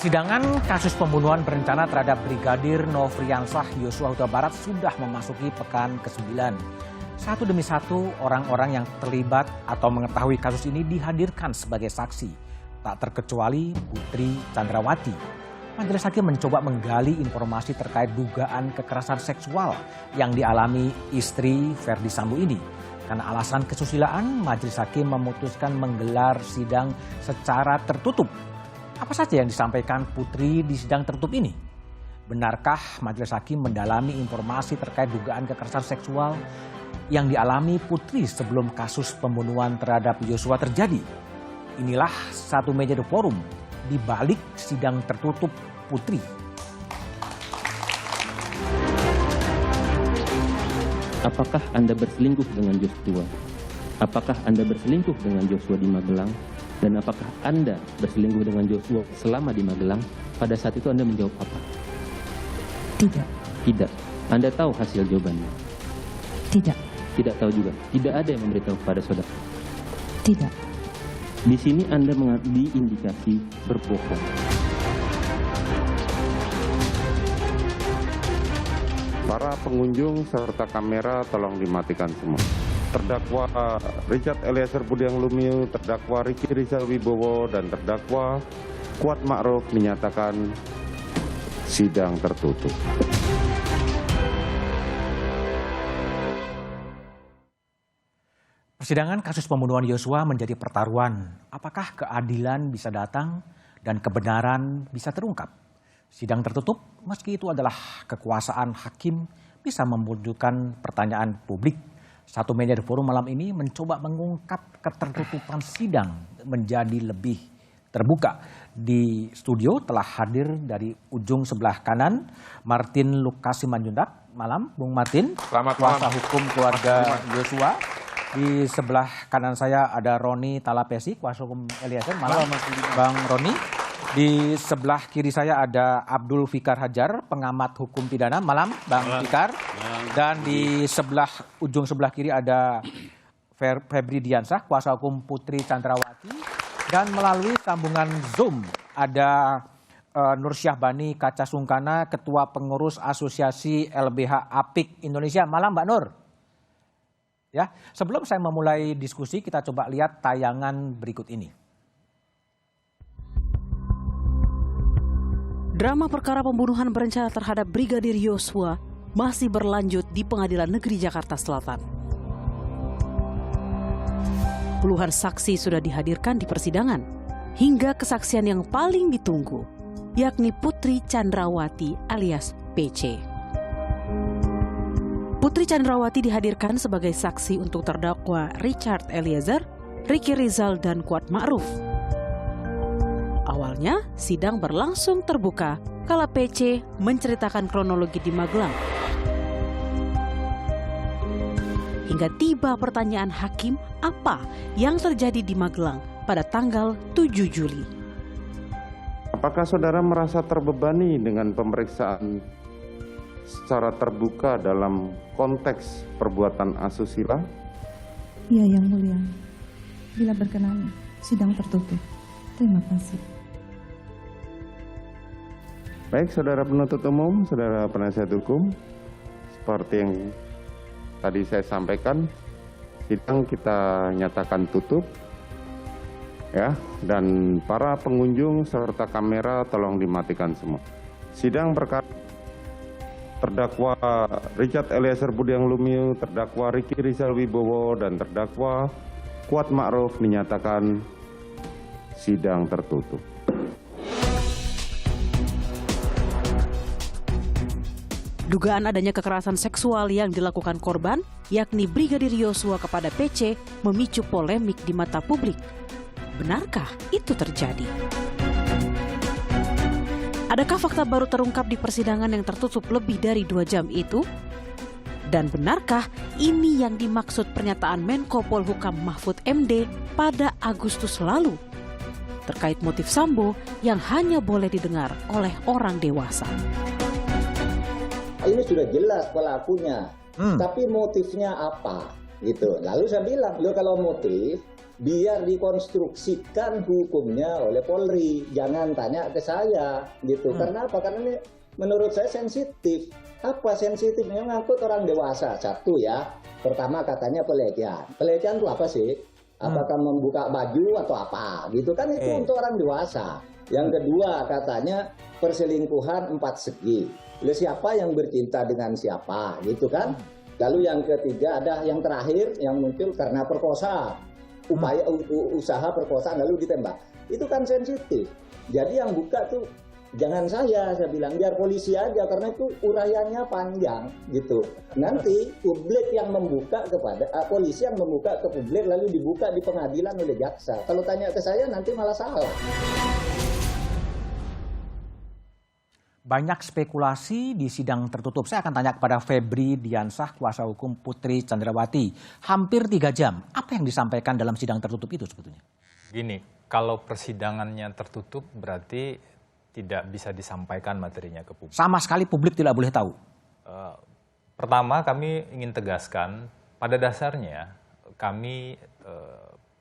Persidangan kasus pembunuhan berencana terhadap Brigadir Nofriansah Yosua Huta Barat sudah memasuki pekan ke-9. Satu demi satu orang-orang yang terlibat atau mengetahui kasus ini dihadirkan sebagai saksi. Tak terkecuali Putri Chandrawati. Majelis Hakim mencoba menggali informasi terkait dugaan kekerasan seksual yang dialami istri Verdi Sambo ini. Karena alasan kesusilaan, Majelis Hakim memutuskan menggelar sidang secara tertutup. Apa saja yang disampaikan Putri di sidang tertutup ini? Benarkah Majelis Hakim mendalami informasi terkait dugaan kekerasan seksual yang dialami Putri sebelum kasus pembunuhan terhadap Yosua terjadi? Inilah Satu Meja The Forum di balik sidang tertutup Putri. Apakah Anda berselingkuh dengan Joshua? Apakah Anda berselingkuh dengan Joshua di Magelang? Dan apakah Anda berselingkuh dengan Joshua selama di Magelang? Pada saat itu Anda menjawab apa? Tidak. Tidak. Anda tahu hasil jawabannya? Tidak. Tidak tahu juga. Tidak ada yang memberitahu kepada saudara? Tidak. Di sini Anda diindikasi berbohong. Para pengunjung serta kamera tolong dimatikan semua. Terdakwa Richard Eliezer Budiang Lumiu, terdakwa Ricky Rizal Wibowo, dan terdakwa Kuat Ma'ruf menyatakan sidang tertutup. Persidangan kasus pembunuhan Yosua menjadi pertaruhan. Apakah keadilan bisa datang dan kebenaran bisa terungkap? Sidang tertutup, meski itu adalah kekuasaan hakim, bisa memunculkan pertanyaan publik. Satu Meja The Forum malam ini mencoba mengungkap ketertutupan sidang menjadi lebih terbuka. Di studio telah hadir dari ujung sebelah kanan Martin Lukasi Manjuntak. Malam, Bung Martin. Selamat kuasa malam. hukum keluarga Yosua. Di sebelah kanan saya ada Roni Talapesi, kuasa hukum Eliezer. Malam, Bang Roni. Di sebelah kiri saya ada Abdul Fikar Hajar, pengamat hukum pidana. Malam, Bang Fikar. Dan di ujung sebelah kiri ada Febri Diansah, kuasa hukum Putri Chandrawati. Dan melalui sambungan Zoom ada Nur Syahbani Kaca Sungkana, Ketua Pengurus Asosiasi LBH Apik Indonesia. Malam, Mbak Nur. Ya, sebelum saya memulai diskusi, kita coba lihat tayangan berikut ini. Drama perkara pembunuhan berencana terhadap Brigadir Yosua masih berlanjut di Pengadilan Negeri Jakarta Selatan. Puluhan saksi sudah dihadirkan di persidangan, hingga kesaksian yang paling ditunggu, yakni Putri Chandrawati alias PC. Putri Chandrawati dihadirkan sebagai saksi untuk terdakwa Richard Eliezer, Ricky Rizal, dan Kuat Ma'ruf. Awalnya, sidang berlangsung terbuka kala PC menceritakan kronologi di Magelang. Hingga tiba pertanyaan hakim apa yang terjadi di Magelang pada tanggal 7 Juli. Apakah saudara merasa terbebani dengan pemeriksaan secara terbuka dalam konteks perbuatan asusila? Iya, Yang Mulia. Bila berkenan, sidang tertutup. Terima kasih. Baik, saudara penuntut umum, saudara penasihat hukum, seperti yang tadi saya sampaikan, sidang kita nyatakan tutup, ya, dan para pengunjung serta kamera tolong dimatikan semua. Sidang perkara terdakwa Richard Eliezer Budiang Lumiu, terdakwa Ricky Rizal Wibowo, dan terdakwa Kuat Ma'ruf menyatakan sidang tertutup. Dugaan adanya kekerasan seksual yang dilakukan korban, yakni Brigadir Yosua kepada PC, memicu polemik di mata publik. Benarkah itu terjadi? Adakah fakta baru terungkap di persidangan yang tertutup lebih dari 2 jam itu? Dan benarkah ini yang dimaksud pernyataan Menko Polhukam Mahfud MD pada Agustus lalu? Terkait motif Sambo yang hanya boleh didengar oleh orang dewasa. Ini sudah jelas pelakunya, tapi motifnya apa? Gitu. Lalu saya bilang, kalau motif biar dikonstruksikan hukumnya oleh Polri, jangan tanya ke saya gitu. Karena apa? Karena ini menurut saya sensitif. Apa sensitifnya? Ngangkut orang dewasa. Satu ya, pertama katanya pelecehan. Pelecehan itu apa sih? Apakah membuka baju atau apa? Gitu kan, itu untuk orang dewasa. Yang kedua katanya perselingkuhan 4 segi. Siapa yang bercinta dengan siapa? Gitu kan? Lalu yang ketiga ada yang terakhir yang muncul karena perkosa. Upaya usaha perkosaan lalu ditembak. Itu kan sensitif. Jadi yang buka tuh jangan saya bilang biar polisi aja, karena itu uraiannya panjang gitu. Nanti publik yang membuka kepada polisi yang membuka ke publik lalu dibuka di pengadilan oleh jaksa. Kalau tanya ke saya nanti malah salah. Banyak spekulasi di sidang tertutup. Saya akan tanya kepada Febri Diansah, kuasa hukum Putri Candrawati. Hampir 3 jam. Apa yang disampaikan dalam sidang tertutup itu sebetulnya? Gini, kalau persidangannya tertutup berarti tidak bisa disampaikan materinya ke publik. Sama sekali publik tidak boleh tahu. Pertama, kami ingin tegaskan, pada dasarnya kami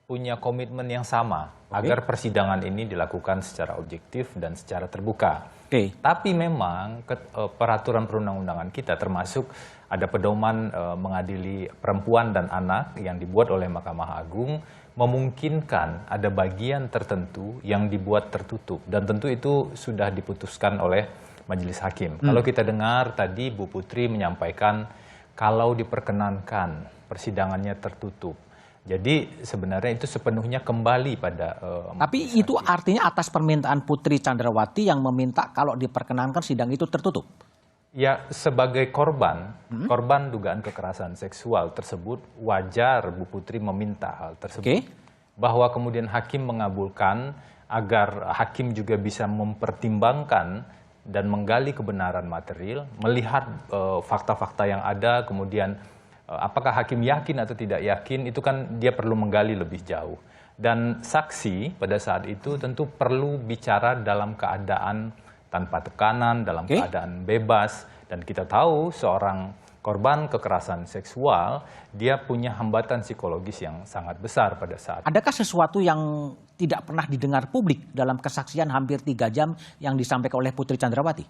punya komitmen yang sama agar persidangan ini dilakukan secara objektif dan secara terbuka. Tapi memang peraturan perundang-undangan kita termasuk ada pedoman mengadili perempuan dan anak yang dibuat oleh Mahkamah Agung memungkinkan ada bagian tertentu yang dibuat tertutup, dan tentu itu sudah diputuskan oleh Majelis Hakim. Kalau kita dengar tadi Bu Putri menyampaikan kalau diperkenankan persidangannya tertutup. Jadi sebenarnya itu sepenuhnya kembali pada Tapi itu artinya atas permintaan Putri Candrawati yang meminta kalau diperkenankan sidang itu tertutup. Ya, sebagai korban dugaan kekerasan seksual tersebut, wajar Bu Putri meminta hal tersebut. Bahwa kemudian hakim mengabulkan agar hakim juga bisa mempertimbangkan dan menggali kebenaran material, melihat fakta-fakta yang ada, kemudian apakah hakim yakin atau tidak yakin, itu kan dia perlu menggali lebih jauh. Dan saksi pada saat itu tentu perlu bicara dalam keadaan tanpa tekanan, dalam keadaan bebas. Dan kita tahu seorang korban kekerasan seksual, dia punya hambatan psikologis yang sangat besar pada saat itu. Adakah sesuatu yang tidak pernah didengar publik dalam kesaksian hampir 3 jam yang disampaikan oleh Putri Candrawati?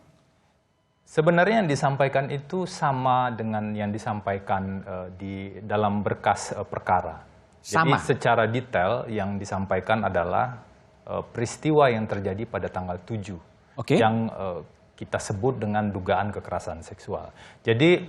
Sebenarnya yang disampaikan itu sama dengan yang disampaikan di dalam berkas perkara. Jadi secara detail yang disampaikan adalah peristiwa yang terjadi pada tanggal 7. Yang kita sebut dengan dugaan kekerasan seksual. Jadi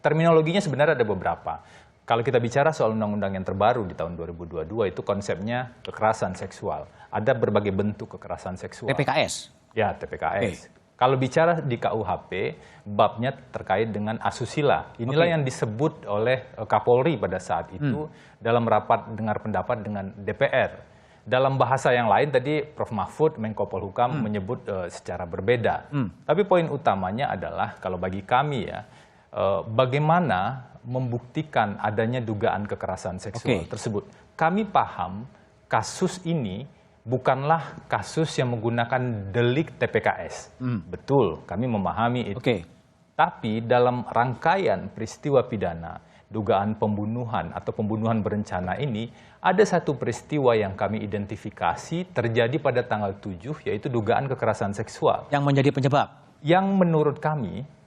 terminologinya sebenarnya ada beberapa. Kalau kita bicara soal undang-undang yang terbaru di tahun 2022 itu konsepnya kekerasan seksual. Ada berbagai bentuk kekerasan seksual. TPKS? Ya, TPKS. Kalau bicara di KUHP, babnya terkait dengan asusila. Inilah yang disebut oleh Kapolri pada saat itu dalam rapat dengar pendapat dengan DPR. Dalam bahasa yang lain tadi Prof. Mahfud, Menko Polhukam menyebut secara berbeda. Tapi poin utamanya adalah kalau bagi kami ya, bagaimana membuktikan adanya dugaan kekerasan seksual tersebut. Kami paham kasus ini bukanlah kasus yang menggunakan delik TPKS. Betul, kami memahami itu. Tapi dalam rangkaian peristiwa pidana, dugaan pembunuhan atau pembunuhan berencana ini, ada satu peristiwa yang kami identifikasi terjadi pada tanggal 7, yaitu dugaan kekerasan seksual. Yang menjadi penyebab? Yang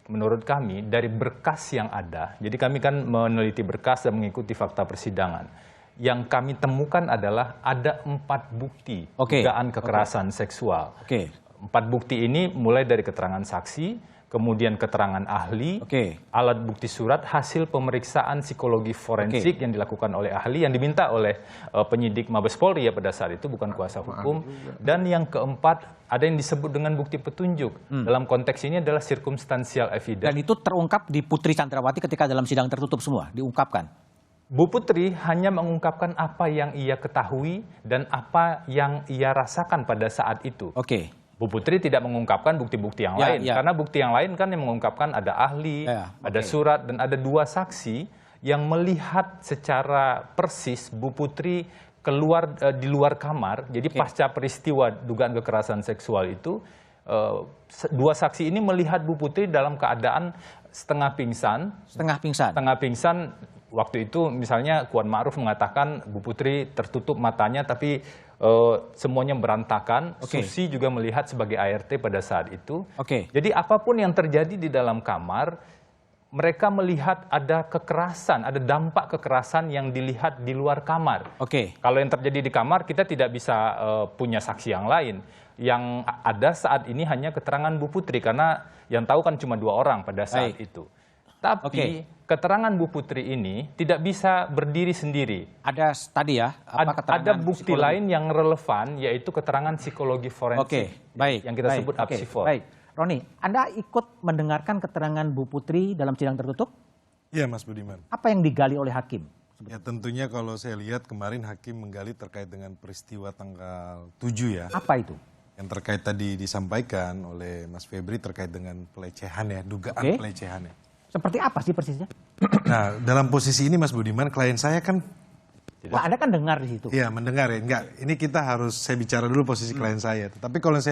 menurut kami dari berkas yang ada, jadi kami kan meneliti berkas dan mengikuti fakta persidangan. Yang kami temukan adalah ada 4 bukti dugaan kekerasan seksual. 4 bukti ini mulai dari keterangan saksi, kemudian keterangan ahli, alat bukti surat, hasil pemeriksaan psikologi forensik yang dilakukan oleh ahli yang diminta oleh penyidik Mabes Polri ya pada saat itu, bukan kuasa hukum. Dan yang keempat, ada yang disebut dengan bukti petunjuk. Dalam konteks ini adalah circumstantial evidence. Dan itu terungkap di Putri Candrawati ketika dalam sidang tertutup semua, diungkapkan? Bu Putri hanya mengungkapkan apa yang ia ketahui dan apa yang ia rasakan pada saat itu. Bu Putri tidak mengungkapkan bukti-bukti yang lain, karena bukti yang lain kan yang mengungkapkan ada ahli, ada surat, dan ada 2 saksi yang melihat secara persis Bu Putri keluar di luar kamar. Jadi pasca peristiwa dugaan kekerasan seksual itu, 2 saksi ini melihat Bu Putri dalam keadaan setengah pingsan, waktu itu misalnya Kuan Ma'ruf mengatakan Bu Putri tertutup matanya tapi semuanya berantakan. Susi juga melihat sebagai ART pada saat itu. Jadi apapun yang terjadi di dalam kamar, mereka melihat ada kekerasan, ada dampak kekerasan yang dilihat di luar kamar. Kalau yang terjadi di kamar, kita tidak bisa punya saksi yang lain. Yang ada saat ini hanya keterangan Bu Putri, karena yang tahu kan cuma 2 orang pada saat itu. Tapi keterangan Bu Putri ini tidak bisa berdiri sendiri. Ada tadi ya, ada bukti lain yang relevan, yaitu keterangan psikologi forensik. Yang kita sebut apsifor. Roni, Anda ikut mendengarkan keterangan Bu Putri dalam sidang tertutup? Iya, Mas Budiman. Apa yang digali oleh hakim? Ya tentunya kalau saya lihat kemarin hakim menggali terkait dengan peristiwa tanggal 7 ya. Apa itu? Yang terkait tadi disampaikan oleh Mas Febri terkait dengan pelecehan ya, dugaan pelecehan ya. Seperti apa sih persisnya? Nah, dalam posisi ini Mas Budiman, klien saya kan... Anda kan dengar di situ. Iya, mendengar ya. Enggak, ini kita harus, saya bicara dulu posisi klien saya. Tapi kalau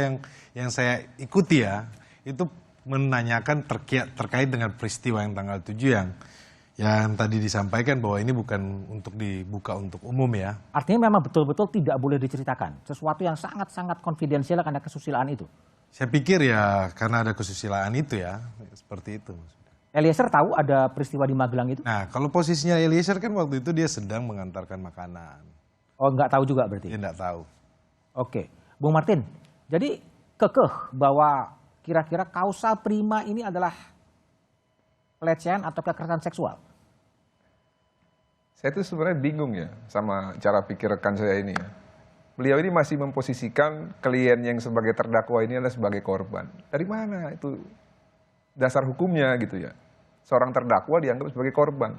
yang saya ikuti ya, itu menanyakan terkait dengan peristiwa yang tanggal 7 yang tadi disampaikan bahwa ini bukan untuk dibuka untuk umum ya. Artinya memang betul-betul tidak boleh diceritakan. Sesuatu yang sangat-sangat konfidensial karena kesusilaan itu. Saya pikir ya karena ada kesusilaan itu ya, seperti itu. Eliezer tahu ada peristiwa di Magelang itu? Nah, kalau posisinya Eliezer kan waktu itu dia sedang mengantarkan makanan. Oh, nggak tahu juga berarti? Dia nggak tahu. Oke. Bung Martin, jadi kekeh bahwa kira-kira kausa prima ini adalah pelecehan atau kekerasan seksual? Saya tuh sebenarnya bingung ya sama cara pikir rekan saya ini ya. Beliau ini masih memposisikan klien yang sebagai terdakwa ini adalah sebagai korban. Dari mana itu dasar hukumnya gitu ya? Seorang terdakwa dianggap sebagai korban.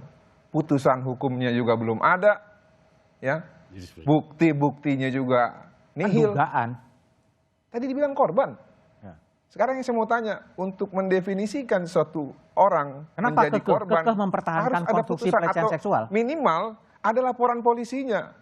Putusan hukumnya juga belum ada, ya. Bukti-buktinya juga nihil. Dugaan. Tadi dibilang korban. Sekarang yang saya mau tanya, untuk mendefinisikan suatu orang kenapa menjadi korban, mempertahankan harus ada konstruksi putusan pelecehan atau seksual? minimal ada laporan polisinya.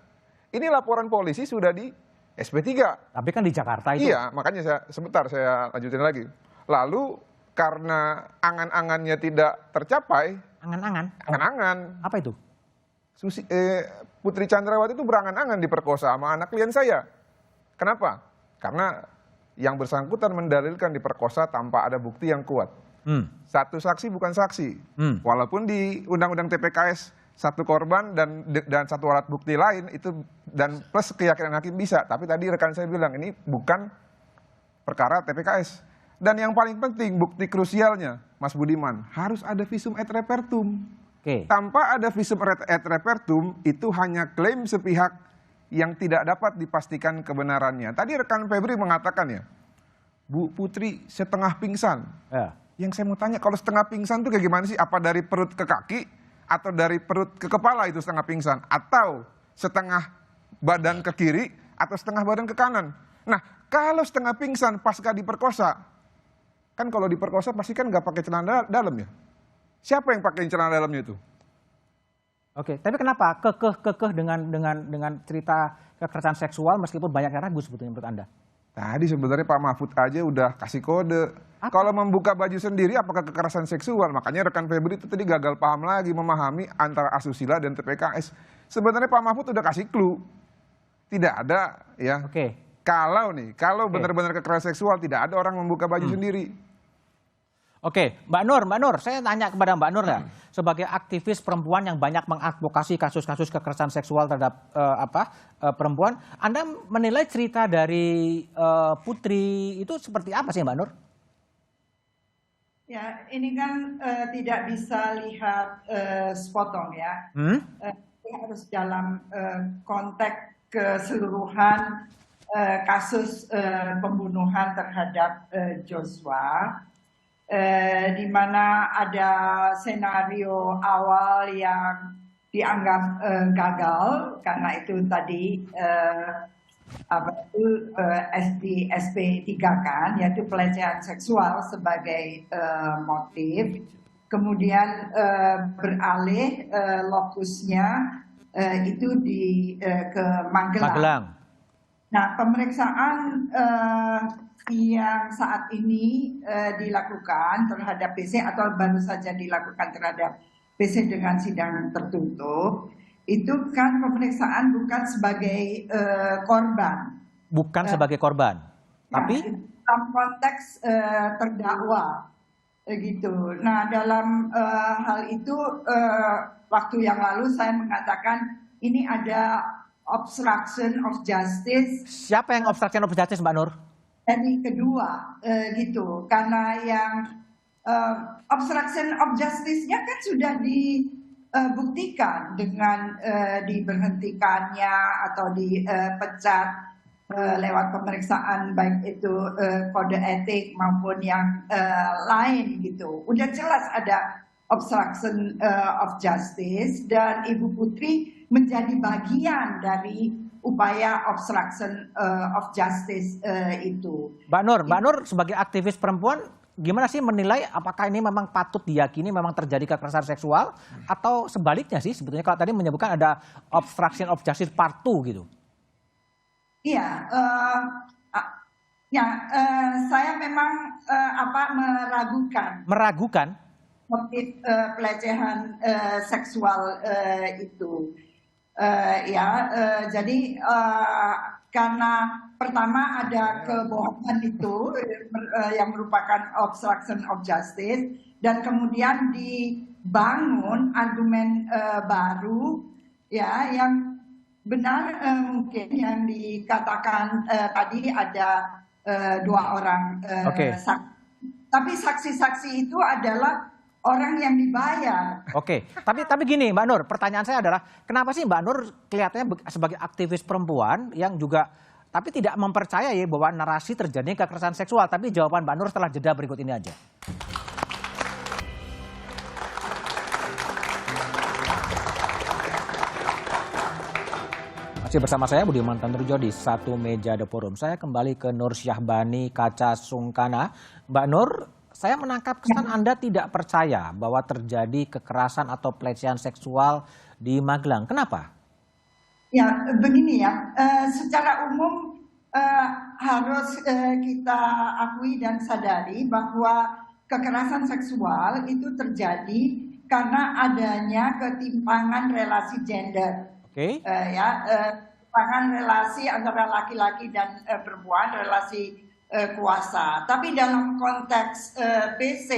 Ini laporan polisi sudah di SP3. Tapi kan di Jakarta itu. Iya, makanya saya lanjutin lagi. Lalu karena angan-angannya tidak tercapai. Angan-angan. Apa itu? Putri Chandrawati itu berangan-angan diperkosa sama anak klien saya. Kenapa? Karena yang bersangkutan mendalilkan diperkosa tanpa ada bukti yang kuat. Satu saksi bukan saksi. Walaupun di Undang-Undang TPKS satu korban dan satu alat bukti lain itu dan plus keyakinan hakim bisa. Tapi tadi rekan saya bilang ini bukan perkara TPKS. Dan yang paling penting bukti krusialnya, Mas Budiman, harus ada visum et repertum. Tanpa ada visum et repertum itu hanya klaim sepihak yang tidak dapat dipastikan kebenarannya. Tadi rekan Febri mengatakan ya, Bu Putri setengah pingsan. Yang saya mau tanya, kalau setengah pingsan itu kayak gimana sih? Apa dari perut ke kaki? Atau dari perut ke kepala itu setengah pingsan? Atau setengah badan ke kiri? Atau setengah badan ke kanan? Nah, kalau setengah pingsan pasca diperkosa, kan kalau diperkosa pasti kan nggak pakai celana dalam ya? Siapa yang pakai celana dalamnya itu? Oke, tapi kenapa kekeh dengan cerita kekerasan seksual meskipun banyak yang ragu sebetulnya menurut Anda? Tadi sebenarnya Pak Mahfud aja udah kasih kode. Kalau membuka baju sendiri apakah kekerasan seksual? Makanya rekan Febri itu tadi gagal paham lagi memahami antara asusila dan TPKS. Sebenarnya Pak Mahfud udah kasih clue. Tidak ada ya. Kalau benar-benar kekerasan seksual tidak ada orang membuka baju sendiri. Oke, Mbak Nur, saya tanya kepada Mbak Nur ya, sebagai aktivis perempuan yang banyak mengadvokasi kasus-kasus kekerasan seksual terhadap perempuan, Anda menilai cerita dari Putri itu seperti apa sih Mbak Nur? Ya, ini kan tidak bisa lihat sepotong ya. Harus dalam konteks keseluruhan kasus pembunuhan terhadap Joshua. Di mana ada senario awal yang dianggap gagal karena itu tadi SP3 kan, yaitu pelecehan seksual sebagai motif, kemudian beralih lokusnya itu ke Magelang. Nah, pemeriksaan yang saat ini dilakukan terhadap BC atau baru saja dilakukan terhadap PC dengan sidang tertutup, itu kan pemeriksaan bukan sebagai korban. Bukan sebagai korban, tapi dalam konteks terdakwa, gitu. Nah, dalam hal itu waktu yang lalu saya mengatakan ini ada obstruction of justice. Siapa yang obstruction of justice, Mbak Nur? Dari kedua, gitu. Karena yang obstruction of justice-nya kan sudah dibuktikan dengan diberhentikannya atau dipecat lewat pemeriksaan baik itu kode etik maupun yang lain gitu. Udah jelas ada obstruction of justice dan Ibu Putri menjadi bagian dari upaya obstruction of justice itu. Mbak Nur sebagai aktivis perempuan gimana sih menilai apakah ini memang patut diyakini memang terjadi kekerasan seksual atau sebaliknya sih sebetulnya kalau tadi menyebutkan ada obstruction of justice part 2 gitu? Iya, saya memang meragukan motif pelecehan seksual itu. Jadi karena pertama ada kebohongan itu yang merupakan obstruction of justice dan kemudian dibangun argumen baru ya yang benar mungkin yang dikatakan tadi ada 2 orang saksi. Tapi saksi-saksi itu adalah orang yang dibayar. Oke, tapi gini Mbak Nur, pertanyaan saya adalah kenapa sih Mbak Nur kelihatannya sebagai aktivis perempuan yang juga tapi tidak mempercayai bahwa narasi terjadinya kekerasan seksual? Tapi jawaban Mbak Nur setelah jeda berikut ini aja. Masih bersama saya Budiman Tandurjo di Satu Meja The Forum. Saya kembali ke Nur Syahbani Kaca Sungkana. Mbak Nur, saya menangkap kesan Anda tidak percaya bahwa terjadi kekerasan atau pelecehan seksual di Magelang. Kenapa? Ya, begini ya. Secara umum harus kita akui dan sadari bahwa kekerasan seksual itu terjadi karena adanya ketimpangan relasi gender. Ketimpangan relasi antara laki-laki dan perempuan, relasi kuasa. Tapi dalam konteks PC,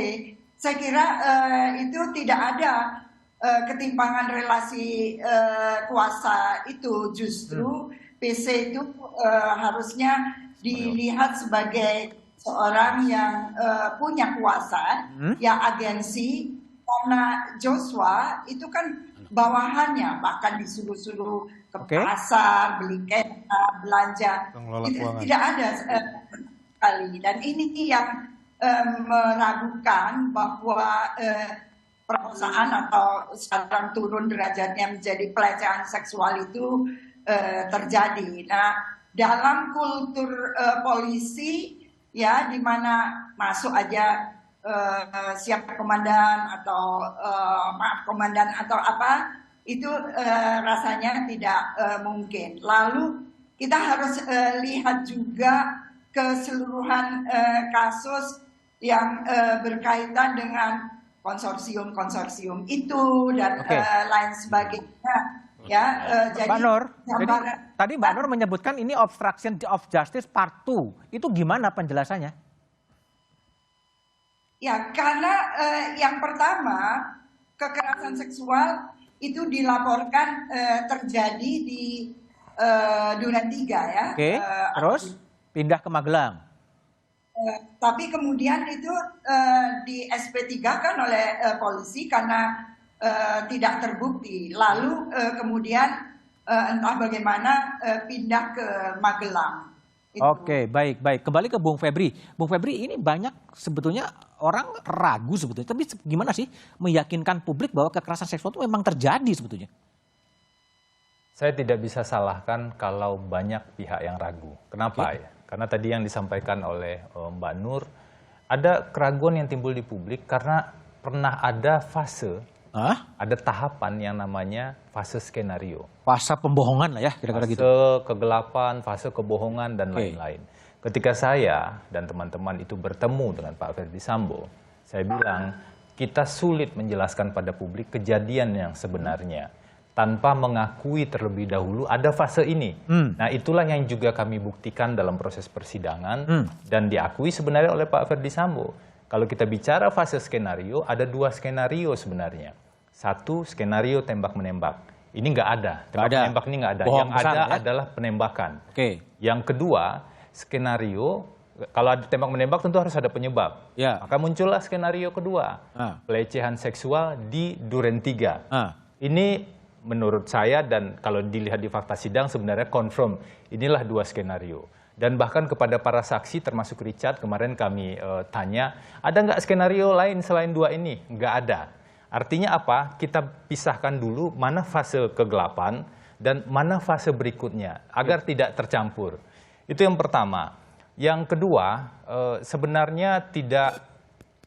saya kira itu tidak ada ketimpangan relasi kuasa itu. Justru PC itu harusnya dilihat sebagai seorang yang punya kuasa, ya agensi. Karena Joshua itu kan bawahannya, bahkan disuruh-suruh ke pasar, beli kereta, belanja. Itu tidak ada sekali. Dan ini yang meragukan bahwa perkosaan atau sekarang turun derajatnya menjadi pelecehan seksual itu terjadi. Nah, dalam kultur polisi ya di mana masuk aja siapa komandan atau maaf komandan atau apa itu rasanya tidak mungkin. Lalu kita harus lihat juga keseluruhan kasus yang berkaitan dengan konsorsium itu dan lain sebagainya. Ya, jadi Mbak Nur, tadi Mbak Nur menyebutkan ini obstruction of justice part 2. Itu gimana penjelasannya? Ya, karena yang pertama kekerasan seksual itu dilaporkan terjadi di Duren 3 ya. Terus pindah ke Magelang. Tapi kemudian itu di SP3 kan oleh polisi karena tidak terbukti. Lalu kemudian entah bagaimana pindah ke Magelang. Oke, baik. Kembali ke Bung Febri. Bung Febri, ini banyak sebetulnya orang ragu sebetulnya. Tapi gimana sih meyakinkan publik bahwa kekerasan seksual itu memang terjadi sebetulnya? Saya tidak bisa salahkan kalau banyak pihak yang ragu. Kenapa ya? Karena tadi yang disampaikan oleh Mbak Nur, ada keraguan yang timbul di publik karena pernah ada fase, ada tahapan yang namanya fase skenario. Fase pembohongan lah ya, kira-kira gitu. Fase kegelapan, fase kebohongan, dan lain-lain. Ketika saya dan teman-teman itu bertemu dengan Pak Ferdi Sambo, saya bilang, kita sulit menjelaskan pada publik kejadian yang sebenarnya tanpa mengakui terlebih dahulu ada fase ini. Nah, itulah yang juga kami buktikan dalam proses persidangan dan diakui sebenarnya oleh Pak Ferdisambo. Kalau kita bicara fase skenario, ada 2 skenario sebenarnya. Satu, skenario tembak-menembak. Ini nggak ada. Tembak-menembak ini nggak ada. Bohong Yang besar, ada ya? adalah penembakan. Oke. Yang kedua, skenario, kalau ada tembak-menembak tentu harus ada penyebab. Ya. Maka muncullah skenario kedua, pelecehan seksual di Duren 3. Ini menurut saya dan kalau dilihat di fakta sidang sebenarnya confirm. Inilah 2 skenario. Dan bahkan kepada para saksi termasuk Richard kemarin kami tanya, ada nggak skenario lain selain 2 ini? Nggak ada. Artinya apa? Kita pisahkan dulu mana fase kegelapan dan mana fase berikutnya agar tidak tercampur. Itu yang pertama. Yang kedua, sebenarnya tidak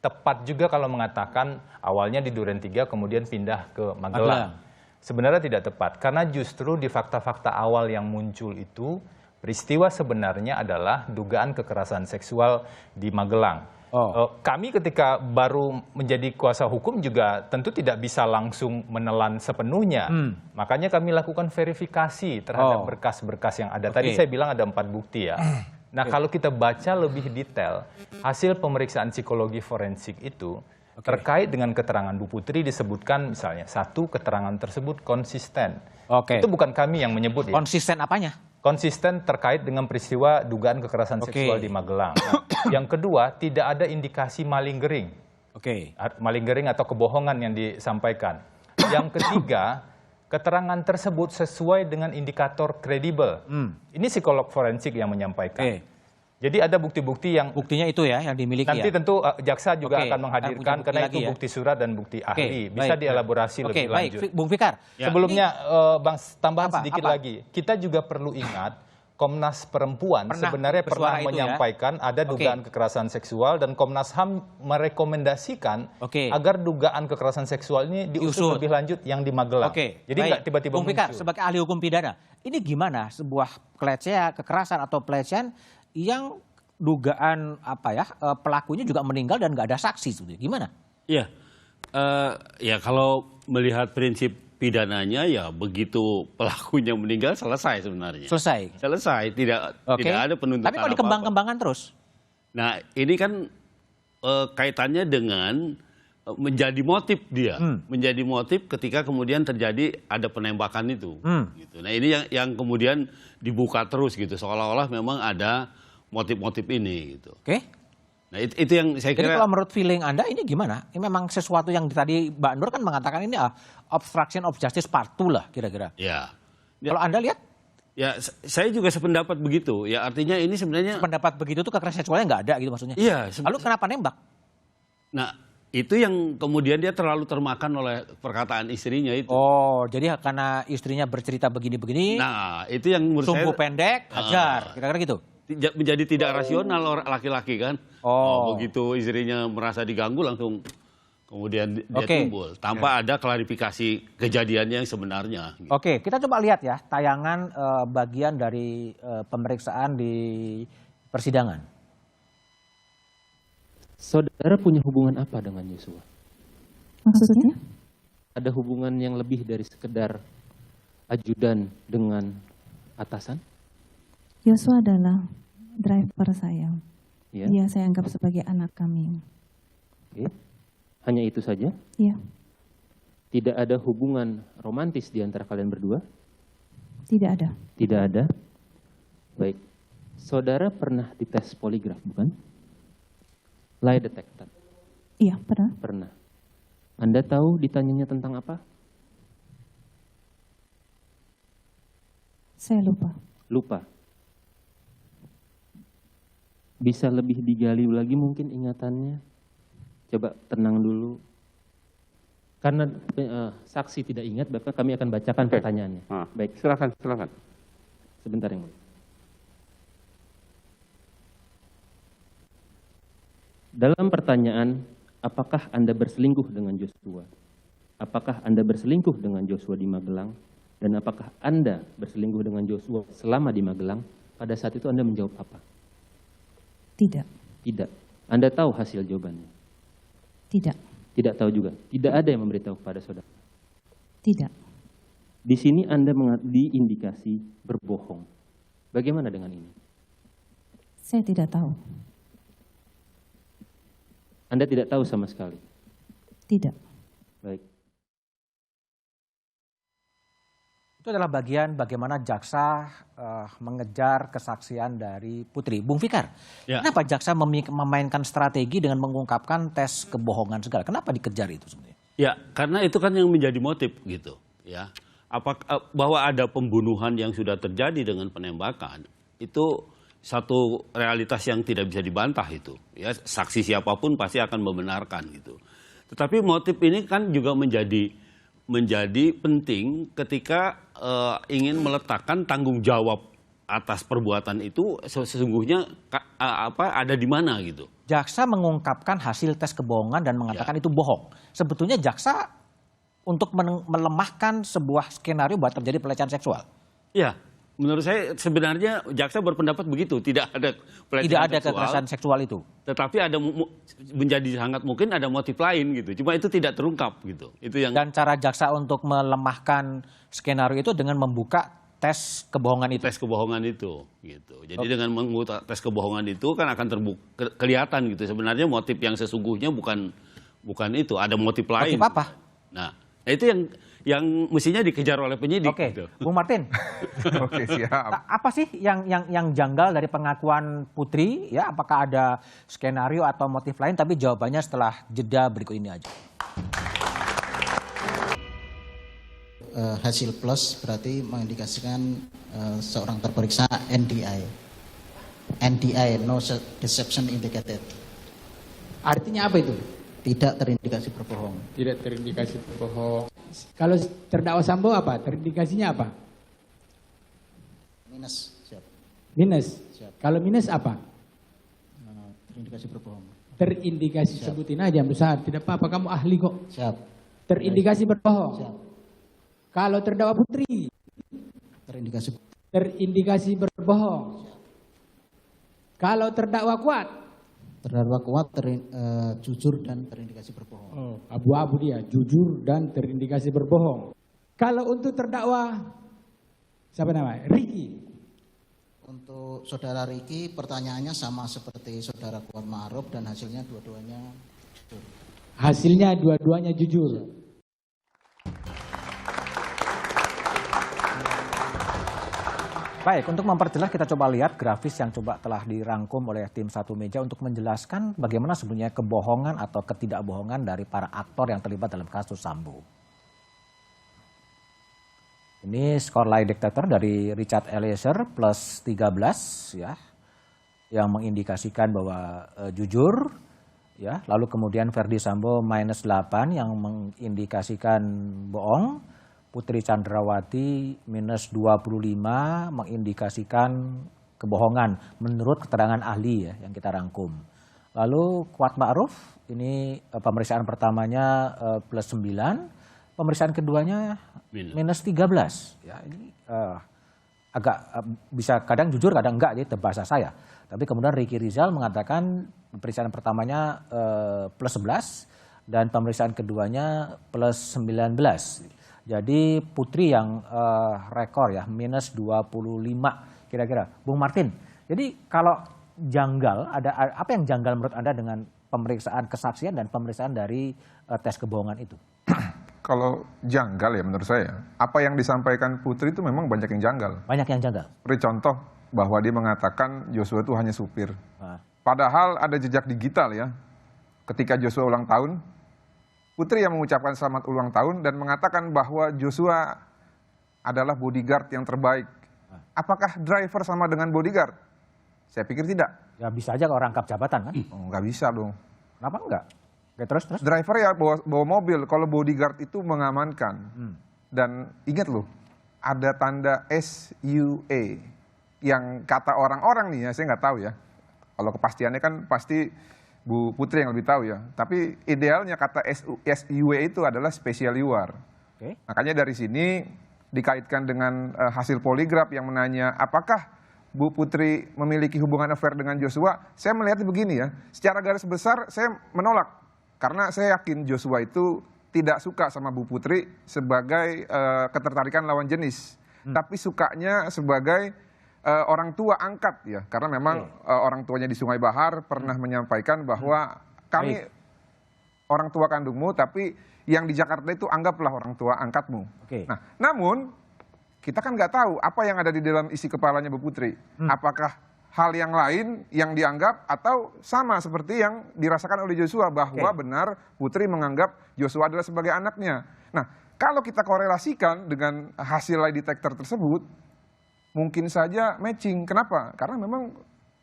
tepat juga kalau mengatakan awalnya di Duren 3 kemudian pindah ke Magelang. Sebenarnya tidak tepat, karena justru di fakta-fakta awal yang muncul itu, peristiwa sebenarnya adalah dugaan kekerasan seksual di Magelang. Kami ketika baru menjadi kuasa hukum juga tentu tidak bisa langsung menelan sepenuhnya. Makanya kami lakukan verifikasi terhadap berkas-berkas yang ada. Tadi saya bilang ada 4 bukti ya. Nah, kalau kita baca lebih detail, hasil pemeriksaan psikologi forensik itu terkait dengan keterangan Bu Putri disebutkan misalnya, 1, keterangan tersebut konsisten. Itu bukan kami yang menyebut ya. Konsisten apanya? Konsisten terkait dengan peristiwa dugaan kekerasan seksual di Magelang. Yang kedua, tidak ada indikasi malinggering. Malinggering atau kebohongan yang disampaikan. Yang ketiga, keterangan tersebut sesuai dengan indikator kredibel. Ini psikolog forensik yang menyampaikan. Jadi ada bukti-bukti yang... Buktinya itu ya, yang dimiliki nanti ya? tentu jaksa juga akan menghadirkan, karena itu bukti surat dan bukti ahli. Bisa dielaborasi lebih lanjut. Baik, Bung Fikar. Sebelumnya, Bang, tambahan sedikit lagi. Kita juga perlu ingat, Komnas Perempuan sebenarnya pernah menyampaikan ada dugaan kekerasan seksual, dan Komnas HAM merekomendasikan agar dugaan kekerasan seksual ini diusut lebih lanjut yang di Magelang. Jadi nggak tiba-tiba Bung Fikar, muncul. sebagai ahli hukum pidana, ini gimana sebuah kekerasan atau pelecehan yang dugaan pelakunya juga meninggal dan nggak ada saksi, sebetulnya gimana? Iya, ya kalau melihat prinsip pidananya ya begitu pelakunya meninggal selesai sebenarnya. Selesai, tidak ada penuntutan. Tapi kok dikembang-kembangkan terus? Nah, ini kan kaitannya dengan menjadi motif dia, menjadi motif ketika kemudian terjadi ada penembakan itu. Gitu. Nah, ini yang kemudian dibuka terus gitu, seolah-olah memang ada motif-motif ini gitu. Nah, itu yang saya kira. Jadi kalau menurut feeling Anda ini gimana? Ini memang sesuatu yang tadi Mbak Nur kan mengatakan ini obstruction of justice part 2 lah kira-kira. Ya. Kalau Anda lihat? Ya, saya juga sependapat begitu. Ya, artinya ini sebenarnya. Pendapat begitu tuh kekerasan seksualnya nggak ada gitu maksudnya? Iya. Lalu kenapa nembak? Nah, itu yang kemudian dia terlalu termakan oleh perkataan istrinya itu. Oh, jadi karena istrinya bercerita begini-begini. Nah, itu yang menurut saya. Sumbu pendek, hajar, kira-kira gitu. Menjadi tidak rasional orang laki-laki kan. Begitu istrinya merasa diganggu langsung kemudian dia timbul tanpa ada klarifikasi kejadiannya yang sebenarnya. Gitu. Oke, kita coba lihat ya tayangan bagian dari pemeriksaan di persidangan. Saudara punya hubungan apa dengan Yosua? Maksudnya? Ada hubungan yang lebih dari sekedar ajudan dengan atasan? Yosua adalah driver saya. Ya. Dia saya anggap sebagai anak kami. Oke. Hanya itu saja? Iya. Tidak ada hubungan romantis di antara kalian berdua? Tidak ada. Tidak ada. Baik. Saudara pernah dites poligraf, bukan? Lie detector. Iya, pernah. Pernah. Anda tahu ditanyanya tentang apa? Saya lupa. Lupa. Bisa lebih digali lagi mungkin ingatannya? Coba tenang dulu. Karena saksi tidak ingat, Bapak kami akan bacakan pertanyaannya. Baik, silakan. Sebentar yang mulia. Dalam pertanyaan, apakah Anda berselingkuh dengan Joshua? Apakah Anda berselingkuh dengan Joshua di Magelang? Dan apakah Anda berselingkuh dengan Joshua selama di Magelang? Pada saat itu Anda menjawab apa? Tidak. Tidak. Anda tahu hasil jawabannya? Tidak. Tidak tahu juga. Tidak ada yang memberitahu kepada saudara. Tidak. Di sini Anda diindikasi berbohong. Bagaimana dengan ini? Saya tidak tahu. Anda tidak tahu sama sekali? Tidak. Baik. Itu adalah bagian bagaimana jaksa mengejar kesaksian dari Putri. Bung Fikar, kenapa jaksa memainkan strategi dengan mengungkapkan tes kebohongan segala? Kenapa dikejar itu sebenarnya? Ya, karena itu kan yang menjadi motif gitu, ya. Bahwa ada pembunuhan yang sudah terjadi dengan penembakan itu satu realitas yang tidak bisa dibantah itu. Ya, saksi siapapun pasti akan membenarkan gitu. Tetapi motif ini kan juga menjadi penting ketika ingin meletakkan tanggung jawab atas perbuatan itu sesungguhnya ada di mana gitu. Jaksa mengungkapkan hasil tes kebohongan dan mengatakan itu bohong. Sebetulnya jaksa untuk melemahkan sebuah skenario buat terjadi pelecehan seksual. Ya, menurut saya sebenarnya jaksa berpendapat begitu, tidak ada kekerasan seksual itu. Tetapi ada menjadi sangat mungkin ada motif lain gitu. Cuma itu tidak terungkap gitu. Itu yang. Dan cara jaksa untuk melemahkan skenario itu dengan membuka tes kebohongan itu. Tes kebohongan itu gitu. Jadi dengan membuka tes kebohongan itu kan akan kelihatan gitu. Sebenarnya motif yang sesungguhnya bukan itu, ada motif lain. Motif apa? Nah, itu yang mestinya dikejar oleh penyidik. Oke, gitu. Bung Martin. Oke, siap. Apa sih yang janggal dari pengakuan Putri? Ya, apakah ada skenario atau motif lain? Tapi jawabannya setelah jeda berikut ini aja. Hasil plus berarti mengindikasikan seorang terperiksa NDI. NDI, no deception indicated. Artinya apa itu? Tidak terindikasi berbohong. Tidak terindikasi berbohong. Kalau terdakwa Sambo apa? Terindikasinya apa? Minus. Siap. Minus. Siap. Kalau minus apa? Terindikasi berbohong. Terindikasi. Siap. Sebutin aja besar. Tidak apa-apa, kamu ahli kok. Siap. Terindikasi berbohong. Siap. Kalau terdakwa Putri. Terindikasi berbohong. Siap. Kalau terdakwa Kuat. Terdakwa Kuat jujur dan terindikasi berbohong. Oh, abu-abu dia, jujur dan terindikasi berbohong. Kalau untuk terdakwa siapa namanya? Riki. Untuk saudara Riki pertanyaannya sama seperti saudara Kuat Ma'ruf dan hasilnya dua-duanya jujur. Hasilnya dua-duanya jujur. Baik, untuk memperjelas kita coba lihat grafis yang coba telah dirangkum oleh tim Satu Meja untuk menjelaskan bagaimana sebenarnya kebohongan atau ketidakbohongan dari para aktor yang terlibat dalam kasus Sambo. Ini skor lie detector dari Richard Eliezer plus 13 ya, yang mengindikasikan bahwa jujur ya, lalu kemudian Verdi Sambo minus 8 yang mengindikasikan bohong. Putri Chandrawati minus 25 mengindikasikan kebohongan menurut keterangan ahli ya yang kita rangkum. Lalu Kuat Ma'ruf ini pemeriksaan pertamanya plus 9, pemeriksaan keduanya minus 13. Ya, ini agak bisa kadang jujur kadang enggak jadi bahasa saya. Tapi kemudian Ricky Rizal mengatakan pemeriksaan pertamanya plus 11 dan pemeriksaan keduanya plus 19. Jadi Putri yang rekor ya, minus 25 kira-kira. Bung Martin, jadi kalau janggal, ada apa yang janggal menurut Anda dengan pemeriksaan kesaksian dan pemeriksaan dari tes kebohongan itu? Kalau janggal ya menurut saya, apa yang disampaikan Putri itu memang banyak yang janggal. Banyak yang janggal? Seperti contoh bahwa dia mengatakan Joshua itu hanya supir. Padahal ada jejak digital ya, ketika Joshua ulang tahun, Putri yang mengucapkan selamat ulang tahun dan mengatakan bahwa Joshua adalah bodyguard yang terbaik. Apakah driver sama dengan bodyguard? Saya pikir tidak. Ya bisa aja kalau rangkap jabatan kan? Oh, nggak bisa dong. Kenapa enggak? Oke, terus? Driver ya bawa mobil, kalau bodyguard itu mengamankan. Dan ingat loh, ada tanda SUA. Yang kata orang-orang nih ya, saya nggak tahu ya. Kalau kepastiannya kan pasti Bu Putri yang lebih tahu ya. Tapi idealnya kata SUA itu adalah special UR. Makanya dari sini dikaitkan dengan hasil poligraf yang menanya apakah Bu Putri memiliki hubungan affair dengan Joshua. Saya melihatnya begini ya, secara garis besar saya menolak. Karena saya yakin Joshua itu tidak suka sama Bu Putri sebagai ketertarikan lawan jenis, tapi sukanya sebagai orang tua angkat ya. Karena memang orang tuanya di Sungai Bahar pernah menyampaikan bahwa kami orang tua kandungmu, tapi yang di Jakarta itu anggaplah orang tua angkatmu. Nah, namun kita kan nggak tahu apa yang ada di dalam isi kepalanya Bu Putri. Apakah hal yang lain yang dianggap atau sama seperti yang dirasakan oleh Joshua, bahwa benar Putri menganggap Joshua adalah sebagai anaknya. Nah, kalau kita korelasikan dengan hasil lie detector tersebut, mungkin saja matching. Kenapa? Karena memang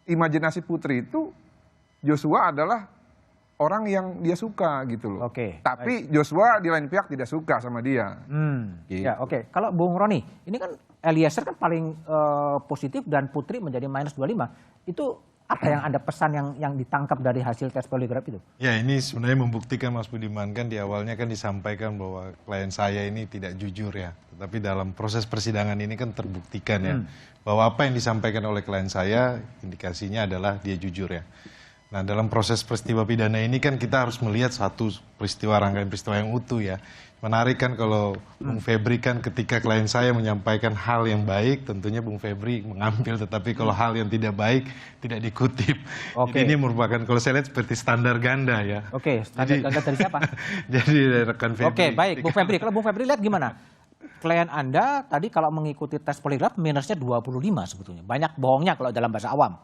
imajinasi Putri itu Joshua adalah orang yang dia suka gitu loh. Tapi Joshua di lain pihak tidak suka sama dia. Gitu. Ya, Kalau Bung Roni, ini kan Eliezer kan paling positif dan Putri menjadi -25. Itu apa yang Anda pesan yang ditangkap dari hasil tes poligraf itu? Ya, ini sebenarnya membuktikan Mas Budiman, kan di awalnya kan disampaikan bahwa klien saya ini tidak jujur ya. Tetapi dalam proses persidangan ini kan terbuktikan ya bahwa apa yang disampaikan oleh klien saya indikasinya adalah dia jujur ya. Nah, dalam proses peristiwa pidana ini kan kita harus melihat satu peristiwa, rangkaian peristiwa yang utuh ya. Menarik kan kalau Bung Febri kan ketika klien saya menyampaikan hal yang baik, tentunya Bung Febri mengambil, tetapi kalau hal yang tidak baik tidak dikutip. Jadi ini merupakan, kalau saya lihat seperti standar ganda ya. Standar ganda dari siapa? Jadi dari rekan Febri. Baik, Bung Febri. Kalau Bung Febri lihat gimana? Klien Anda tadi kalau mengikuti tes poligraf minusnya 25 sebetulnya. Banyak bohongnya kalau dalam bahasa awam.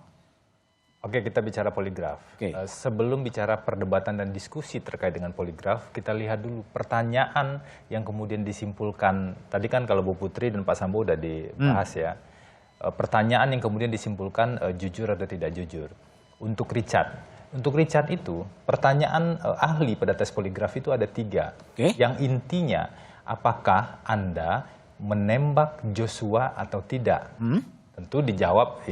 Kita bicara poligraf. Sebelum bicara perdebatan dan diskusi terkait dengan poligraf, kita lihat dulu pertanyaan yang kemudian disimpulkan. Tadi kan kalau Bu Putri dan Pak Sambo udah dibahas ya. Pertanyaan yang kemudian disimpulkan jujur atau tidak jujur. Untuk Richard itu pertanyaan ahli pada tes poligraf itu ada 3. Yang intinya, apakah Anda menembak Joshua atau tidak? Tentu dijawab,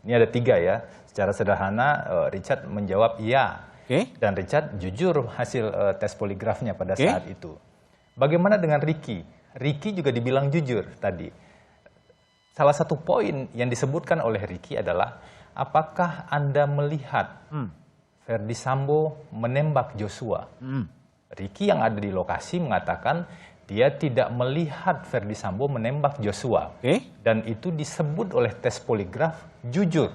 ini ada 3 ya. Secara sederhana Richard menjawab iya. Dan Richard jujur hasil tes poligrafnya pada saat itu. Bagaimana dengan Ricky? Ricky juga dibilang jujur tadi. Salah satu poin yang disebutkan oleh Ricky adalah, apakah Anda melihat Ferdi Sambo menembak Joshua? Ricky yang ada di lokasi mengatakan dia tidak melihat Ferdi Sambo menembak Joshua. Dan itu disebut oleh tes poligraf jujur.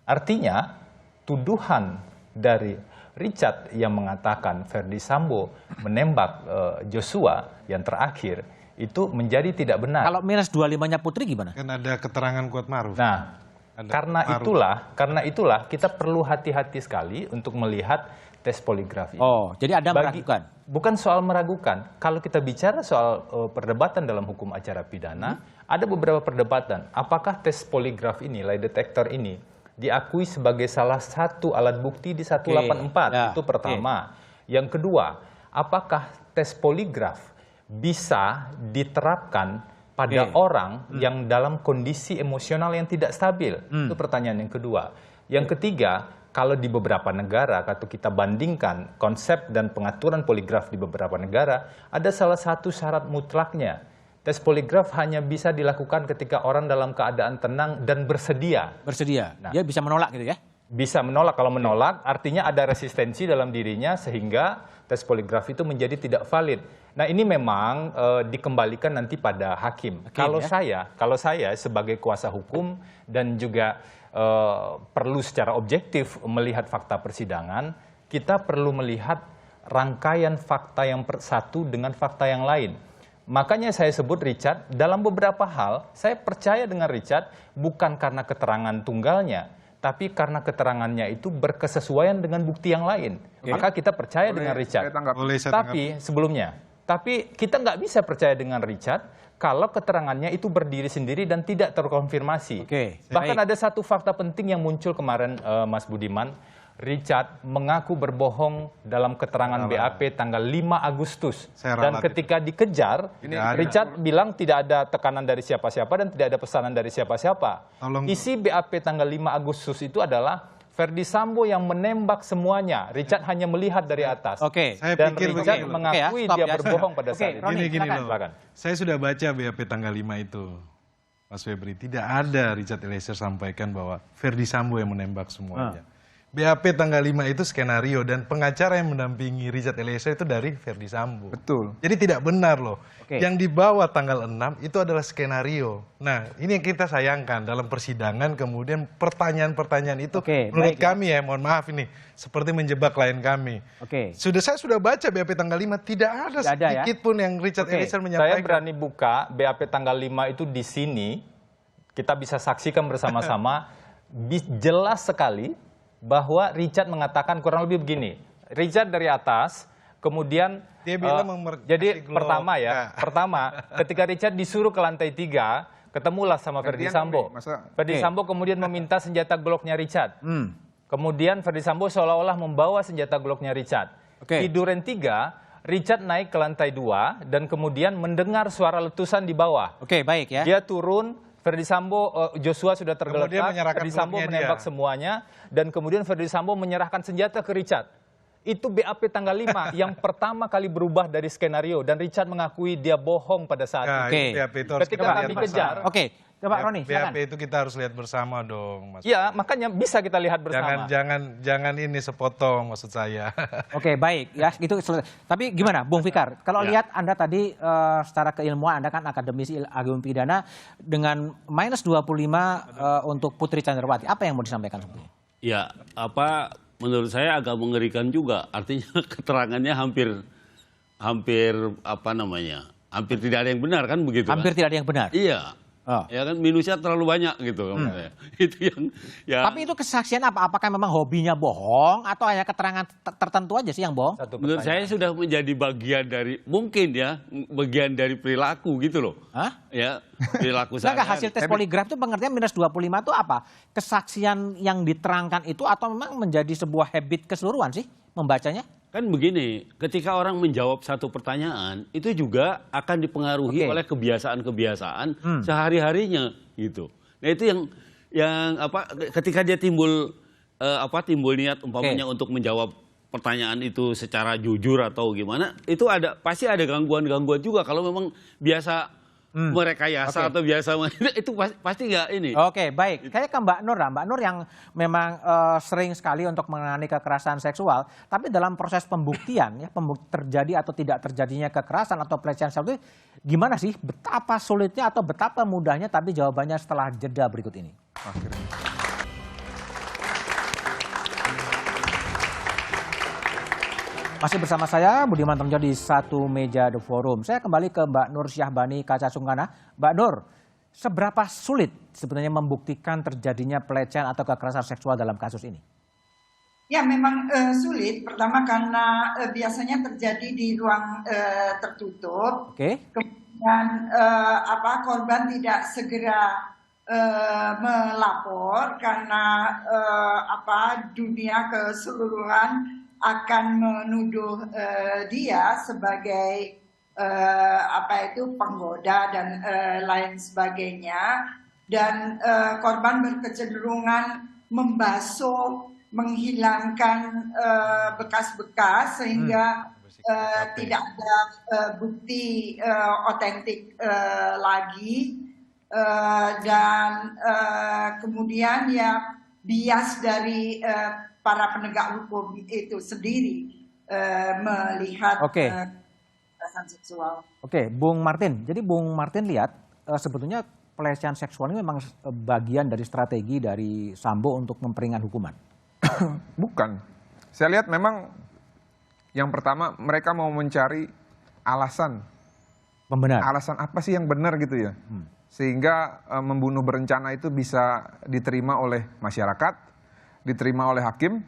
Artinya tuduhan dari Richard yang mengatakan Ferdi Sambo menembak Joshua yang terakhir itu menjadi tidak benar. Kalau -25-nya Putri gimana? Kan ada keterangan Kuat Maruf. Nah, karena itulah kita perlu hati-hati sekali untuk melihat tes poligraf ini. Jadi Anda meragukan? Bukan soal meragukan. Kalau kita bicara soal perdebatan dalam hukum acara pidana, ada beberapa perdebatan. Apakah tes poligraf ini, lie detector ini, diakui sebagai salah satu alat bukti di 184? Itu pertama. Yang kedua, apakah tes poligraf bisa diterapkan pada orang yang dalam kondisi emosional yang tidak stabil? Itu pertanyaan yang kedua. Yang ketiga, kalau di beberapa negara, kalau kita bandingkan konsep dan pengaturan poligraf di beberapa negara, ada salah satu syarat mutlaknya. Tes poligraf hanya bisa dilakukan ketika orang dalam keadaan tenang dan bersedia. Nah, dia bisa menolak gitu ya? Bisa menolak. Kalau menolak, artinya ada resistensi dalam dirinya sehingga tes poligraf itu menjadi tidak valid. Nah, ini memang dikembalikan nanti pada hakim. Kalau saya sebagai kuasa hukum dan juga perlu secara objektif melihat fakta persidangan, kita perlu melihat rangkaian fakta yang satu dengan fakta yang lain. Makanya saya sebut Richard, dalam beberapa hal saya percaya dengan Richard bukan karena keterangan tunggalnya, tapi karena keterangannya itu berkesesuaian dengan bukti yang lain. Maka kita percaya dengan Richard. Tapi kita nggak bisa percaya dengan Richard kalau keterangannya itu berdiri sendiri dan tidak terkonfirmasi. Bahkan ada satu fakta penting yang muncul kemarin, Mas Budiman. Richard mengaku berbohong dalam keterangan BAP tanggal 5 Agustus. Dan ketika dikejar, Richard bilang tidak ada tekanan dari siapa-siapa dan tidak ada pesanan dari siapa-siapa. Isi BAP tanggal 5 Agustus itu adalah Ferdi Sambo yang menembak semuanya. Richard hanya melihat dari atas. Dan Richard mengakui dia berbohong pada saat itu. Gini loh. Saya sudah baca BAP tanggal 5 itu, Mas Febri. Tidak ada Richard Eliezer sampaikan bahwa Ferdi Sambo yang menembak semuanya. BAP tanggal 5 itu skenario dan pengacara yang mendampingi Richard Eliezer itu dari Verdi Sambo. Betul. Jadi tidak benar loh. Oke. Yang dibawa tanggal 6 itu adalah skenario. Nah, ini yang kita sayangkan dalam persidangan, kemudian pertanyaan-pertanyaan itu menurut kami ya, mohon maaf ini seperti menjebak klien kami. Saya sudah baca BAP tanggal 5, tidak ada sedikit pun yang Richard Eliezer menyampaikan. Saya berani buka BAP tanggal 5 itu di sini, kita bisa saksikan bersama-sama, jelas sekali bahwa Richard mengatakan kurang lebih begini. Richard dari atas, kemudian dia bilang jadi pertama ketika Richard disuruh ke lantai 3, ketemulah sama Verdi Sambo. Verdi Sambo kemudian meminta senjata Glocknya Richard. Kemudian Verdi Sambo seolah-olah membawa senjata Glocknya Richard. Di duren 3, Richard naik ke lantai 2 dan kemudian mendengar suara letusan di bawah. Dia turun. Verdi Sambo, Joshua sudah tergeletak, Verdi Sambo menembak semuanya, dan kemudian Verdi Sambo menyerahkan senjata ke Richard. Itu BAP tanggal 5 yang pertama kali berubah dari skenario, dan Richard mengakui dia bohong pada saat itu. Ketika kami kejar. Coba Roni, BAP itu kita harus lihat bersama dong, Mas. Iya, makanya bisa kita lihat bersama. Jangan ini sepotong maksud saya. Baik ya, itu. Tapi gimana, Bung Fikar? Kalau lihat Anda tadi secara keilmuan, Anda kan akademisi hukum pidana, dengan minus 25 untuk Putri Candrawati, apa yang mau disampaikan sebetulnya? Ya, menurut saya agak mengerikan juga. Artinya keterangannya hampir hampir tidak ada yang benar kan begitu? Hampir tidak ada yang benar. Iya. Ya kan minusnya terlalu banyak gitu. Itu yang Tapi itu kesaksian apa? Apakah memang hobinya bohong atau hanya keterangan tertentu aja sih yang bohong? Menurut saya sudah menjadi bagian dari bagian dari perilaku gitu loh. Ya, perilaku saya. Hasil tes poligraf itu pengertian minus 25 itu apa? Kesaksian yang diterangkan itu atau memang menjadi sebuah habit keseluruhan sih membacanya? Kan begini, ketika orang menjawab satu pertanyaan, itu juga akan dipengaruhi oleh kebiasaan-kebiasaan sehari-harinya gitu. Nah itu yang ketika dia timbul niat umpamanya untuk menjawab pertanyaan itu secara jujur atau gimana, itu pasti ada gangguan-gangguan juga kalau memang biasa merekayasa atau biasa itu pasti nggak ini. Baik. Kayak ke Mbak Nur lah. Mbak Nur yang memang sering sekali untuk menangani kekerasan seksual, tapi dalam proses pembuktian ya, terjadi atau tidak terjadinya kekerasan atau pelecehan seksual itu gimana sih? Betapa sulitnya atau betapa mudahnya? Tapi jawabannya setelah jeda berikut ini. Masih bersama saya, Budiman Tengjo di Satu Meja The Forum. Saya kembali ke Mbak Nur Syahbani Kaca Sungkana. Mbak Nur, seberapa sulit sebenarnya membuktikan terjadinya pelecehan atau kekerasan seksual dalam kasus ini? Ya memang sulit. Pertama karena biasanya terjadi di ruang tertutup. Kemudian korban tidak segera melapor karena dunia keseluruhan akan menuduh dia sebagai penggoda dan lain sebagainya, dan korban berkecenderungan membasuh, menghilangkan bekas-bekas sehingga tidak ada bukti otentik lagi, dan kemudian ya bias dari para penegak hukum itu sendiri melihat kekerasan seksual. Bung Martin. Jadi Bung Martin lihat sebetulnya pelecehan seksual ini memang bagian dari strategi dari Sambo untuk memperingan hukuman. Bukan. Saya lihat memang yang pertama mereka mau mencari alasan. Pembenar. Alasan apa sih yang benar gitu ya. Sehingga membunuh berencana itu bisa diterima oleh masyarakat, diterima oleh hakim,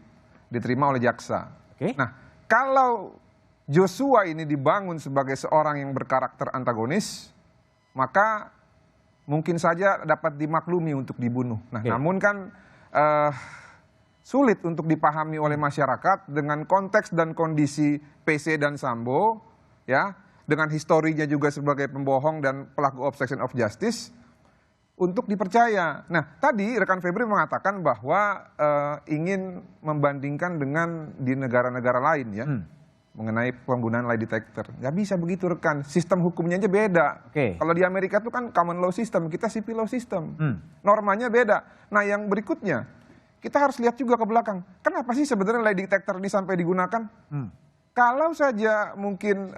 diterima oleh jaksa. Nah, kalau Joshua ini dibangun sebagai seorang yang berkarakter antagonis, maka mungkin saja dapat dimaklumi untuk dibunuh. Nah, namun kan sulit untuk dipahami oleh masyarakat dengan konteks dan kondisi PC dan Sambo, ya, dengan historinya juga sebagai pembohong dan pelaku obstruction of justice, untuk dipercaya. Nah, tadi rekan Febri mengatakan bahwa ingin membandingkan dengan di negara-negara lain ya, mengenai penggunaan lie detector. Nggak bisa begitu rekan, sistem hukumnya aja beda. Kalau di Amerika itu kan common law system, kita civil law system. Normanya beda. Nah, yang berikutnya, kita harus lihat juga ke belakang. Kenapa sih sebenarnya lie detector ini sampai digunakan? Kalau saja mungkin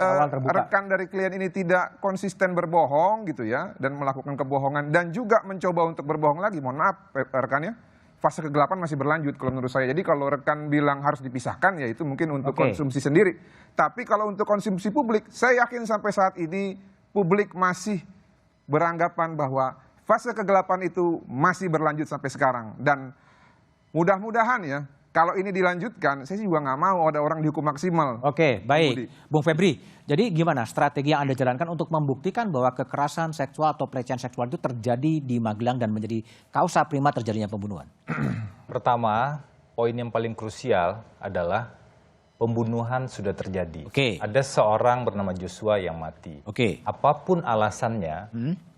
rekan dari klien ini tidak konsisten berbohong gitu ya, dan melakukan kebohongan dan juga mencoba untuk berbohong lagi, mohon maaf rekannya, fase kegelapan masih berlanjut kalau menurut saya. Jadi kalau rekan bilang harus dipisahkan, ya itu mungkin untuk konsumsi sendiri. Tapi kalau untuk konsumsi publik, saya yakin sampai saat ini publik masih beranggapan bahwa fase kegelapan itu masih berlanjut sampai sekarang. Dan mudah-mudahan ya, kalau ini dilanjutkan, saya juga nggak mau ada orang dihukum maksimal. Oke, baik. Bung Febri, jadi gimana strategi yang Anda jalankan untuk membuktikan bahwa kekerasan seksual atau pelecehan seksual itu terjadi di Magelang dan menjadi kausa prima terjadinya pembunuhan? Pertama, poin yang paling krusial adalah pembunuhan sudah terjadi. Ada seorang bernama Joshua yang mati. Apapun alasannya,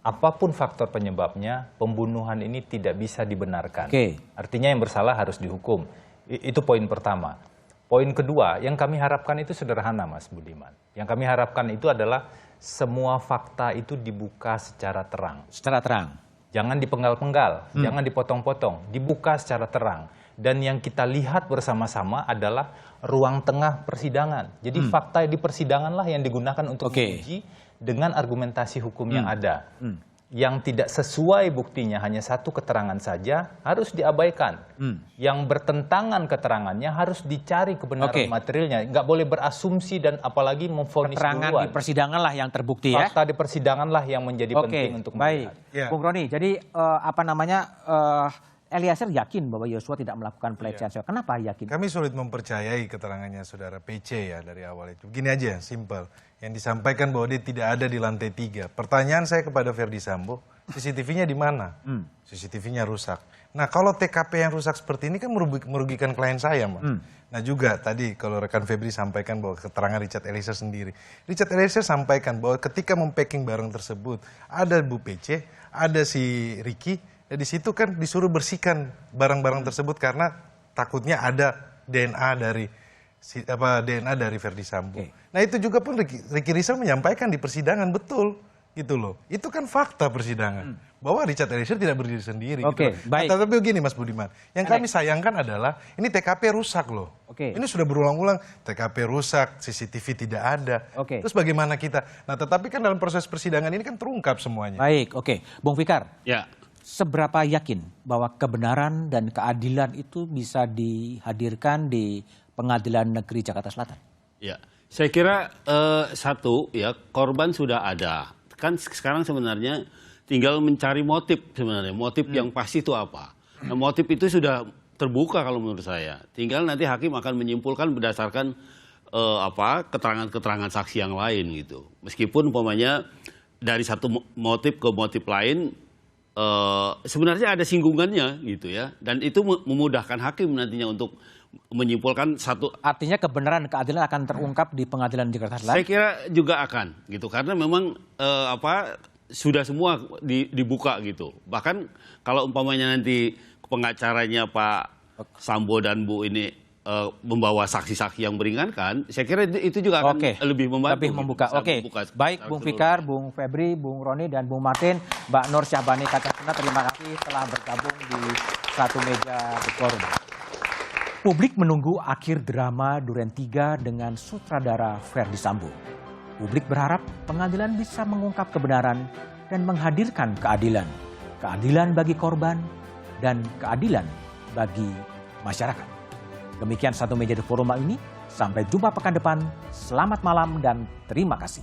apapun faktor penyebabnya, pembunuhan ini tidak bisa dibenarkan. Artinya yang bersalah harus dihukum. Itu poin pertama. Poin kedua, yang kami harapkan itu sederhana, Mas Budiman. Yang kami harapkan itu adalah semua fakta itu dibuka secara terang. Secara terang. Jangan dipenggal-penggal, jangan dipotong-potong, dibuka secara terang. Dan yang kita lihat bersama-sama adalah ruang tengah persidangan. Jadi fakta di persidangan lah yang digunakan untuk menguji dengan argumentasi hukum yang ada. Yang tidak sesuai buktinya hanya satu keterangan saja harus diabaikan. Yang bertentangan keterangannya harus dicari kebenaran materialnya. Nggak boleh berasumsi dan apalagi memvonis duluan. Keterangan di persidangan lah yang terbukti ya. Fakta di persidangan lah yang menjadi penting untuk melihat. Bung Roni, jadi Eliezer yakin bahwa Yosua tidak melakukan pelecehan seksual. Kenapa yakin? Kami sulit mempercayai keterangannya saudara PC ya dari awal itu. Begini aja, simple. Yang disampaikan bahwa dia tidak ada di lantai 3. Pertanyaan saya kepada Ferdy Sambo, CCTV-nya di mana? CCTV-nya rusak. Nah kalau TKP yang rusak seperti ini kan merugikan klien saya, Mas. Nah juga tadi kalau rekan Febri sampaikan bahwa keterangan Richard Eliezer sendiri. Richard Eliezer sampaikan bahwa ketika mempacking barang tersebut, ada Bu PC, ada si Ricky, di situ kan disuruh bersihkan barang-barang tersebut karena takutnya ada DNA dari Ferdy Sambo. Nah itu juga pun Ricky Rizal menyampaikan di persidangan, betul gitu loh. Itu kan fakta persidangan bahwa Richard Eliezer tidak berdiri sendiri. Baik. Tapi begini Mas Budiman, yang kami sayangkan adalah ini TKP rusak loh. Ini sudah berulang-ulang TKP rusak, CCTV tidak ada. Terus bagaimana kita? Nah tetapi kan dalam proses persidangan ini kan terungkap semuanya. Baik, Bung Fikar. Ya. Seberapa yakin bahwa kebenaran dan keadilan itu bisa dihadirkan di Pengadilan Negeri Jakarta Selatan? Ya, saya kira satu ya, korban sudah ada. Kan sekarang sebenarnya tinggal mencari motif sebenarnya. Motif yang pasti itu apa? Nah, motif itu sudah terbuka kalau menurut saya. Tinggal nanti hakim akan menyimpulkan berdasarkan keterangan-keterangan saksi yang lain gitu. Meskipun umpamanya dari satu motif ke motif lain sebenarnya ada singgungannya gitu ya, dan itu memudahkan hakim nantinya untuk menyimpulkan satu. Artinya kebenaran dan keadilan akan terungkap di Pengadilan Jakarta Selatan? Saya kira juga akan gitu, karena memang sudah semua dibuka gitu. Bahkan kalau umpamanya nanti pengacaranya Pak Sambo dan Bu ini membawa saksi-saksi yang meringankan, saya kira itu juga akan lebih membantu. Lebih membuka. Baik Bung Fikar, Bung Febri, Bung Roni, dan Bung Martin, Mbak Nur Syahbani Kacasena, terima kasih telah bergabung di satu meja The Forum. Publik menunggu akhir drama Duren 3 dengan sutradara Ferdy Sambo. Publik berharap pengadilan bisa mengungkap kebenaran dan menghadirkan keadilan. Keadilan bagi korban dan keadilan bagi masyarakat. Demikian satu meja The Forum ini. Sampai jumpa pekan depan. Selamat malam dan terima kasih.